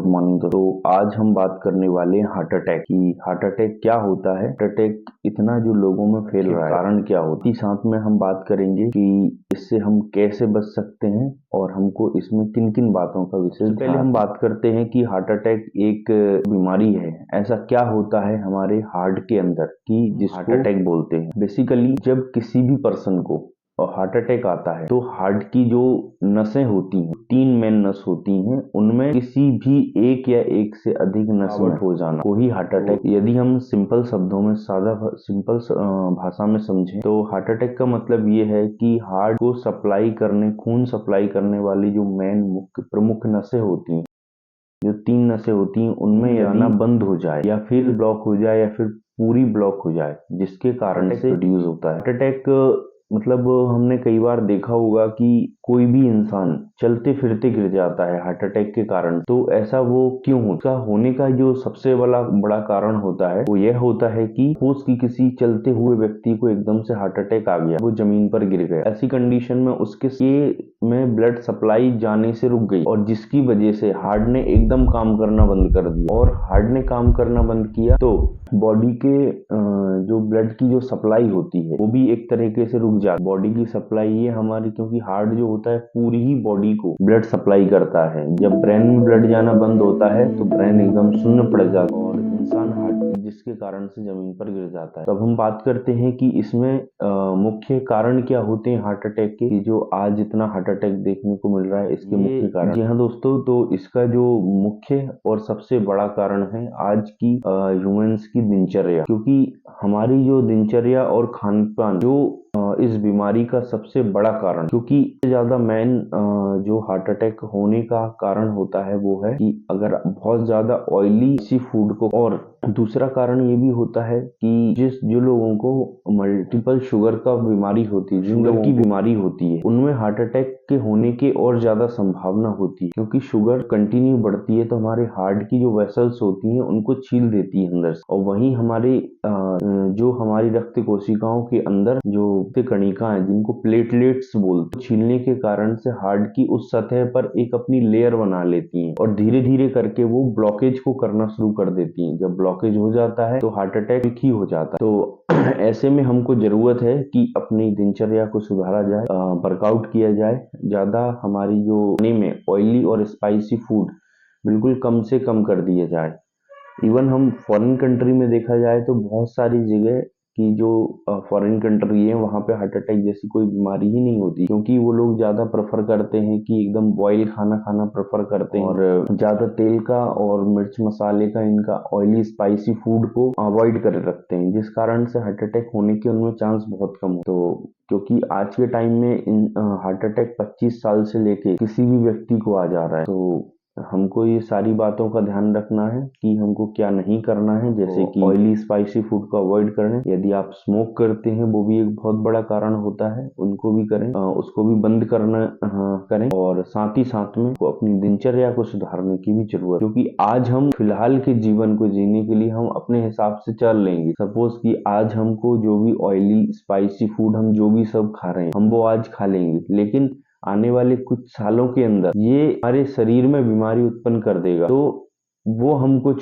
Morning. तो आज हम बात करने वाले हैं हार्ट अटैक की। हार्ट अटैक क्या होता है, हार्ट अटैक इतना जो लोगों में फैल रहा है, कारण क्या होता है। साथ में हम बात करेंगे कि इससे हम कैसे बच सकते हैं और हमको इसमें किन किन बातों का विशेष पहले हम बात करते हैं कि हार्ट अटैक एक बीमारी है। ऐसा क्या होता है हमारे हार्ट के अंदर कि जिसको हार्ट अटैक बोलते हैं। बेसिकली जब किसी भी पर्सन को और हार्ट अटैक आता है तो हार्ट की जो नसें होती हैं, 3 मेन नस होती हैं, उनमें किसी भी एक या एक से अधिक नस हो जाना को ही हार्ट अटैक। यदि हम सिंपल शब्दों में सिंपल भाषा में समझें तो हार्ट अटैक का मतलब ये है कि हार्ट को सप्लाई करने, खून सप्लाई करने वाली जो मेन मुख्य प्रमुख नसें होती हैं, जो 3 नसें होती हैं, उनमें जाना बंद हो जाए या फिर ब्लॉक हो जाए या फिर पूरी ब्लॉक हो जाए, जिसके कारण से प्रोड्यूस होता है हार्ट अटैक। मतलब हमने कई बार देखा होगा कि कोई भी इंसान चलते फिरते गिर जाता है हार्ट अटैक के कारण। तो ऐसा वो क्यों होता? उसका होने का जो सबसे बड़ा कारण होता है वो यह होता है कि सपोज कि किसी चलते हुए व्यक्ति को एकदम से हार्ट अटैक आ गया, वो जमीन पर गिर गया। ऐसी कंडीशन में उसके में ब्लड सप्लाई जाने से रुक गई और जिसकी वजह से हार्ट ने एकदम काम करना बंद कर दिया। और हार्ट ने काम करना बंद किया तो बॉडी के जो ब्लड की जो सप्लाई होती है वो भी एक तरीके से रुक जाती है। बॉडी की सप्लाई ये हमारी, क्योंकि हार्ट जो होता है पूरी ही बॉडी को ब्लड सप्लाई करता है। जब ब्रेन में ब्लड जाना बंद होता है तो ब्रेन एकदम शून्य पड़ जाता है और इंसान हार्ट, जिसके कारण से जमीन पर गिर जाता है। तब हम बात करते हैं कि इसमें मुख्य कारण क्या होते हैं हार्ट अटैक के, कि जो आज इतना हार्ट अटैक देखने को मिल रहा है, इसके मुख्य कारण। जी हाँ दोस्तों, तो इसका जो मुख्य और सबसे बड़ा कारण है आज की ह्यूमंस की दिनचर्या। क्योंकि हमारी जो दिनचर्या और खान पान जो इस बीमारी का सबसे बड़ा कारण, क्योंकि ज्यादा मेन जो हार्ट अटैक होने का कारण होता है वो है कि अगर बहुत ज्यादा ऑयली सी फूड को, और दूसरा कारण ये भी होता है कि जो लोगों को मल्टीपल शुगर का बीमारी होती है, जिन लोगों की बीमारी होती है, उनमें हार्ट अटैक के होने की और ज्यादा संभावना होती है। क्योंकि शुगर कंटिन्यू बढ़ती है तो हमारे हार्ट की जो वेसल्स होती हैं उनको छील देती है अंदर से, और वहीं हमारे जो हमारी रक्त कोशिकाओं के अंदर जो कणिका है, जिनको प्लेटलेट्स बोलते हैं, छीलने के कारण से हार्ट की उस सतह पर एक अपनी लेयर बना लेती हैं और धीरे धीरे करके वो ब्लॉकेज को करना शुरू कर देती हैं। जब ब्लॉकेज हो जाता है तो हार्ट अटैक ही हो जाता है। तो ऐसे में हमको जरूरत है कि अपनी दिनचर्या को सुधारा जाए, वर्कआउट किया जाए, ज्यादा हमारी जो खाने में ऑयली और स्पाइसी फूड बिल्कुल कम से कम कर दिया जाए। इवन हम फॉरेन कंट्री में देखा जाए तो बहुत सारी जगह की जो फॉरेन कंट्री है वहाँ पे हार्ट अटैक जैसी कोई बीमारी ही नहीं होती, क्योंकि वो लोग ज्यादा प्रेफर करते हैं कि एकदम बॉयल खाना खाना प्रेफर करते हैं और ज्यादा तेल का और मिर्च मसाले का, इनका ऑयली स्पाइसी फूड को अवॉइड कर रखते हैं, जिस कारण से हार्ट अटैक होने के उनमें चांस बहुत कम हो। तो क्योंकि आज के टाइम में हार्ट अटैक 25 साल से लेके किसी भी व्यक्ति को आ जा रहा है, तो हमको ये सारी बातों का ध्यान रखना है कि हमको क्या नहीं करना है, जैसे कि ऑयली स्पाइसी फूड को अवॉइड करें। यदि आप स्मोक करते हैं वो भी एक बहुत बड़ा कारण होता है, उनको भी करें, उसको भी बंद करना करें। और साथ ही साथ में को अपनी दिनचर्या को सुधारने की भी जरूरत, क्योंकि आज हम फिलहाल के जीवन को जीने के लिए हम अपने हिसाब से चल लेंगे। सपोज कि आज हमको जो भी ऑयली स्पाइसी फूड हम जो भी सब खा रहे हैं हम वो आज खा लेंगे, लेकिन आने वाले कुछ सालों के अंदर ये हमारे शरीर में बीमारी उत्पन्न कर देगा। तो वो हमको